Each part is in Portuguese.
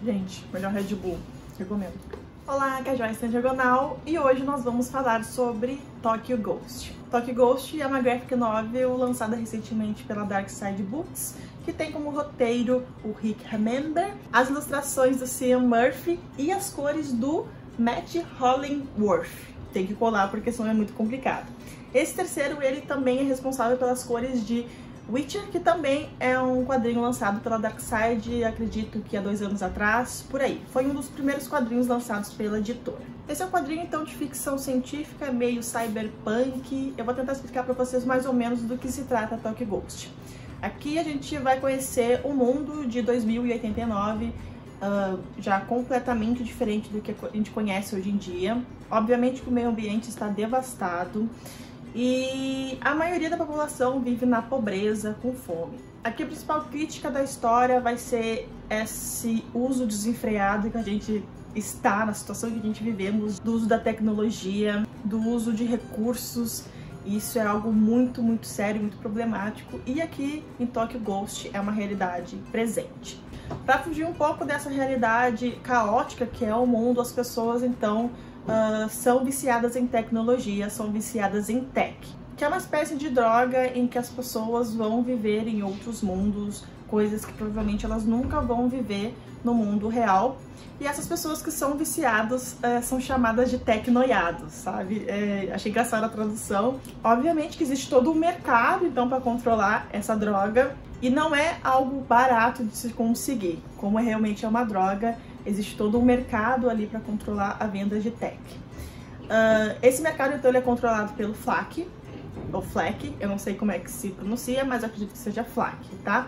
Gente, melhor Red Bull, recomendo. Olá, aqui é a Joyce Diagonal e hoje nós vamos falar sobre Tokyo Ghost. Tokyo Ghost é uma graphic novel lançada recentemente pela Dark Side Books, que tem como roteiro o Rick Remender, as ilustrações do Cian Murphy e as cores do Matt Hollingworth. Tem que colar porque senão é muito complicado. Esse terceiro, ele também é responsável pelas cores de Witcher, que também é um quadrinho lançado pela Dark Side, acredito que há 2 anos atrás, por aí. Foi um dos primeiros quadrinhos lançados pela editora. Esse é um quadrinho, então, de ficção científica, meio cyberpunk. Eu vou tentar explicar para vocês mais ou menos do que se trata Tokyo Ghost. Aqui a gente vai conhecer o mundo de 2089, já completamente diferente do que a gente conhece hoje em dia. Obviamente que o meio ambiente está devastado e a maioria da população vive na pobreza, com fome. Aqui a principal crítica da história vai ser esse uso desenfreado que a gente está, na situação que a gente vivemos, do uso da tecnologia, do uso de recursos. Isso é algo muito, muito sério, muito problemático, e aqui em Tokyo Ghost é uma realidade presente. Para fugir um pouco dessa realidade caótica que é o mundo, as pessoas então são viciadas em tecnologia, são viciadas em tech, que é uma espécie de droga em que as pessoas vão viver em outros mundos, coisas que provavelmente elas nunca vão viver no mundo real. E essas pessoas que são viciadas são chamadas de tecnoiados, sabe? Achei engraçada a tradução. Obviamente que existe todo um mercado, então, para controlar essa droga. E não é algo barato de se conseguir. Como realmente é uma droga, existe todo um mercado ali para controlar a venda de tech. Esse mercado, então, ele é controlado pelo FLAC, ou FLAC, eu não sei como é que se pronuncia, mas eu acredito que seja FLAC, tá?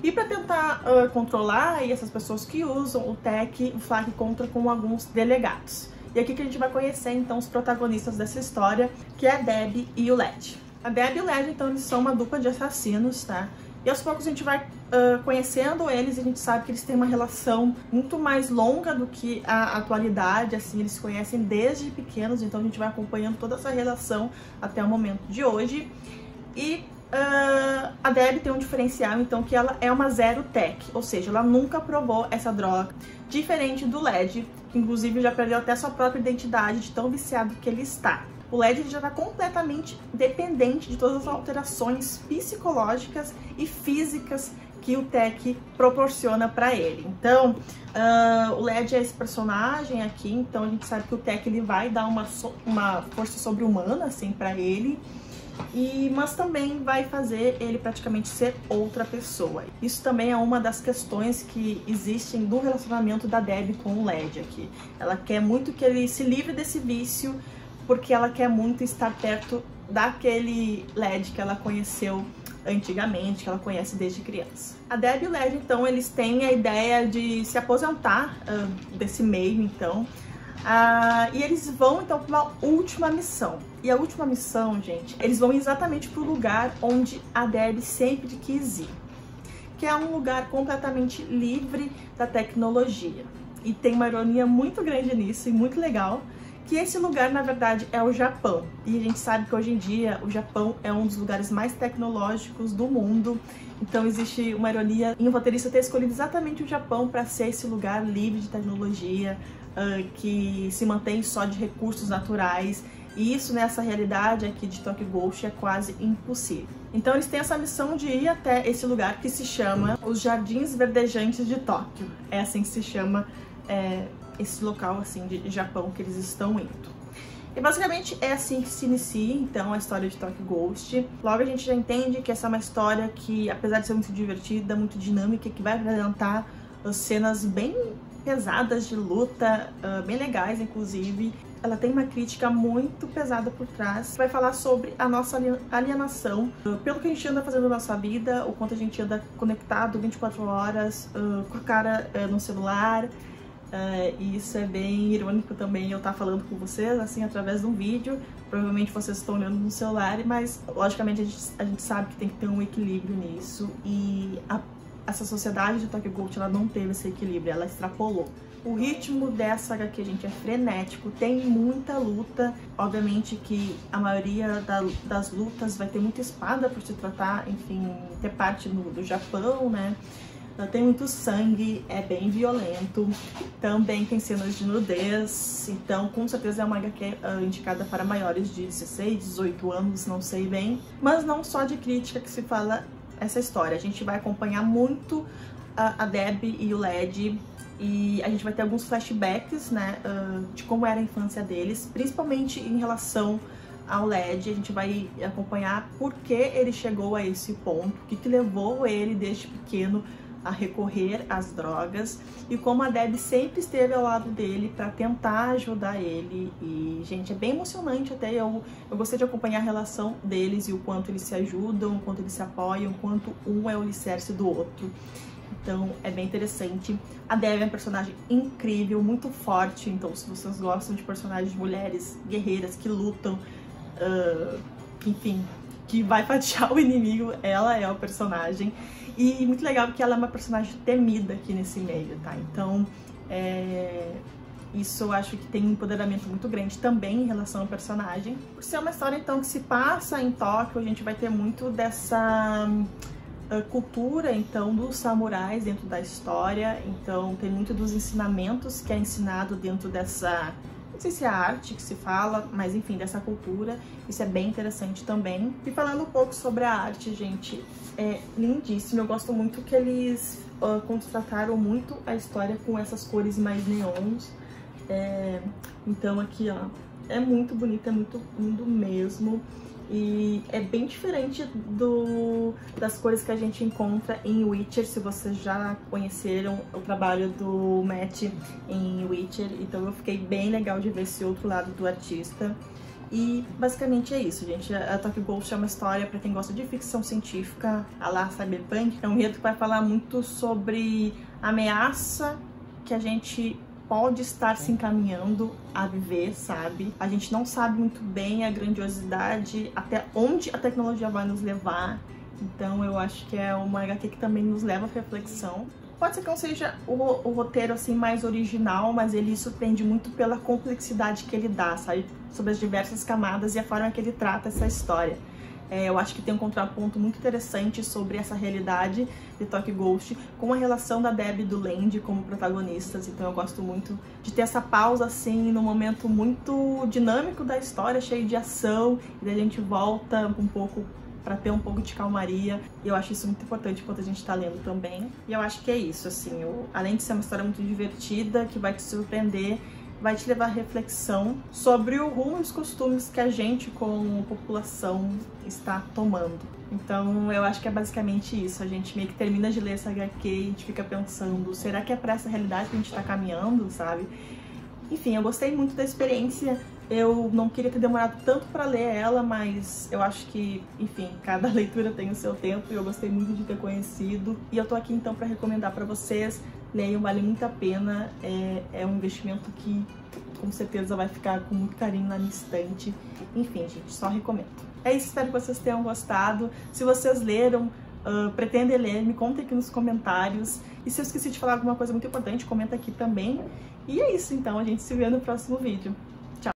E para tentar controlar essas pessoas que usam o tech, o FLAC conta com alguns delegados. E aqui que a gente vai conhecer, então, os protagonistas dessa história, que é a Debbie e o Led. A Debbie e o Led, então, eles são uma dupla de assassinos, tá? E aos poucos a gente vai conhecendo eles e a gente sabe que eles têm uma relação muito mais longa do que a atualidade, assim, eles se conhecem desde pequenos, então a gente vai acompanhando toda essa relação até o momento de hoje. E a Debbie tem um diferencial, então, que ela é uma zero tech, ou seja, ela nunca provou essa droga, diferente do Led, que inclusive já perdeu até sua própria identidade de tão viciado que ele está. O Led já está completamente dependente de todas as alterações psicológicas e físicas que o tech proporciona para ele. Então, o Led é esse personagem aqui, então a gente sabe que o tech ele vai dar uma força sobre-humana assim para ele, mas também vai fazer ele praticamente ser outra pessoa. Isso também é uma das questões que existem do relacionamento da Debbie com o Led aqui. Ela quer muito que ele se livre desse vício, porque ela quer muito estar perto daquele Led que ela conheceu antigamente, que ela conhece desde criança. A Debbie e o Led, então, eles têm a ideia de se aposentar desse meio, então, e eles vão, então, para uma última missão. E a última missão, gente, eles vão exatamente para o lugar onde a Debbie sempre quis ir, que é um lugar completamente livre da tecnologia. E tem uma ironia muito grande nisso e muito legal, que esse lugar, na verdade, é o Japão. E a gente sabe que hoje em dia o Japão é um dos lugares mais tecnológicos do mundo. Então existe uma ironia em o roteirista ter escolhido exatamente o Japão para ser esse lugar livre de tecnologia, que se mantém só de recursos naturais. E isso, nessa realidade aqui de Tokyo Ghost, é quase impossível. Então eles têm essa missão de ir até esse lugar que se chama os Jardins Verdejantes de Tóquio. É assim que se chama esse local assim de Japão que eles estão indo. E basicamente é assim que se inicia então a história de Tokyo Ghost. Logo a gente já entende que essa é uma história que, apesar de ser muito divertida, muito dinâmica, que vai apresentar cenas bem pesadas de luta, bem legais inclusive. Ela tem uma crítica muito pesada por trás. Vai falar sobre a nossa alienação, pelo que a gente anda fazendo na nossa vida, o quanto a gente anda conectado 24 horas com a cara no celular. E isso é bem irônico também, eu estar falando com vocês, assim, através de um vídeo. Provavelmente vocês estão olhando no celular, mas logicamente a gente sabe que tem que ter um equilíbrio nisso. E essa sociedade de Tokyo Ghost, ela não teve esse equilíbrio, ela extrapolou. O ritmo dessa HQ, gente, é frenético, tem muita luta. Obviamente que a maioria das lutas vai ter muita espada por se tratar, enfim, ter parte do Japão, né? tem muito sangue, é bem violento, também tem cenas de nudez, então com certeza é uma HQ indicada para maiores de 16, 18 anos, não sei bem. Mas não só de crítica que se fala essa história, a gente vai acompanhar muito a Debbie e o Led, e a gente vai ter alguns flashbacks, né, de como era a infância deles, principalmente em relação ao Led. A gente vai acompanhar por que ele chegou a esse ponto, o que levou ele desde pequeno a recorrer às drogas e como a Debbie sempre esteve ao lado dele para tentar ajudar ele. E, gente, é bem emocionante até. Eu gostei de acompanhar a relação deles e o quanto eles se ajudam, o quanto eles se apoiam, o quanto um é o alicerce do outro. Então é bem interessante. A Debbie é um personagem incrível, muito forte. Então, se vocês gostam de personagens de mulheres guerreiras que lutam, enfim, que vai fatiar o inimigo, ela é o personagem. E muito legal porque ela é uma personagem temida aqui nesse meio, tá? Então, isso eu acho que tem um empoderamento muito grande também em relação ao personagem. Por ser uma história, então, que se passa em Tóquio, a gente vai ter muito dessa cultura, então, dos samurais dentro da história. Então, tem muito dos ensinamentos que é ensinado dentro dessa... não sei se é a arte que se fala, mas enfim, dessa cultura. Isso é bem interessante também. E falando um pouco sobre a arte, gente, é lindíssimo. Eu gosto muito que eles contrataram muito a história com essas cores mais neons. Então aqui, ó, é muito bonito, é muito lindo mesmo. E é bem diferente das cores que a gente encontra em Witcher, se vocês já conheceram o trabalho do Matt em Witcher. Então eu fiquei bem legal de ver esse outro lado do artista. E basicamente é isso, gente. A Tokyo Ghost é uma história para quem gosta de ficção científica, a lá Cyberpunk. É um enredo que vai falar muito sobre a ameaça que a gente pode estar se encaminhando a viver, sabe? A gente não sabe muito bem a grandiosidade, até onde a tecnologia vai nos levar. Então eu acho que é uma HQ que também nos leva à reflexão. Pode ser que não seja o roteiro assim mais original, mas ele surpreende muito pela complexidade que ele dá, sabe? Sobre as diversas camadas e a forma que ele trata essa história. Eu acho que tem um contraponto muito interessante sobre essa realidade de Tokyo Ghost com a relação da Debbie e do Land como protagonistas. Então eu gosto muito de ter essa pausa assim, num momento muito dinâmico da história, cheio de ação, e daí a gente volta um pouco para ter um pouco de calmaria. E eu acho isso muito importante enquanto a gente tá lendo também. E eu acho que é isso, assim, além de ser uma história muito divertida, que vai te surpreender, vai te levar à reflexão sobre o rumo e os costumes que a gente, como população, está tomando. Então eu acho que é basicamente isso. A gente meio que termina de ler essa HQ e a gente fica pensando, será que é pra essa realidade que a gente tá caminhando, sabe? Enfim, eu gostei muito da experiência. Eu não queria ter demorado tanto pra ler ela, mas eu acho que, enfim, cada leitura tem o seu tempo e eu gostei muito de ter conhecido. E eu tô aqui então pra recomendar pra vocês. Leiam, vale muito a pena. É um investimento que com certeza vai ficar com muito carinho na minha estante. Enfim, gente, só recomendo. É isso, espero que vocês tenham gostado. Se vocês leram, pretendem ler, me contem aqui nos comentários. E se eu esqueci de falar alguma coisa muito importante, comenta aqui também. E é isso, então, a gente se vê no próximo vídeo.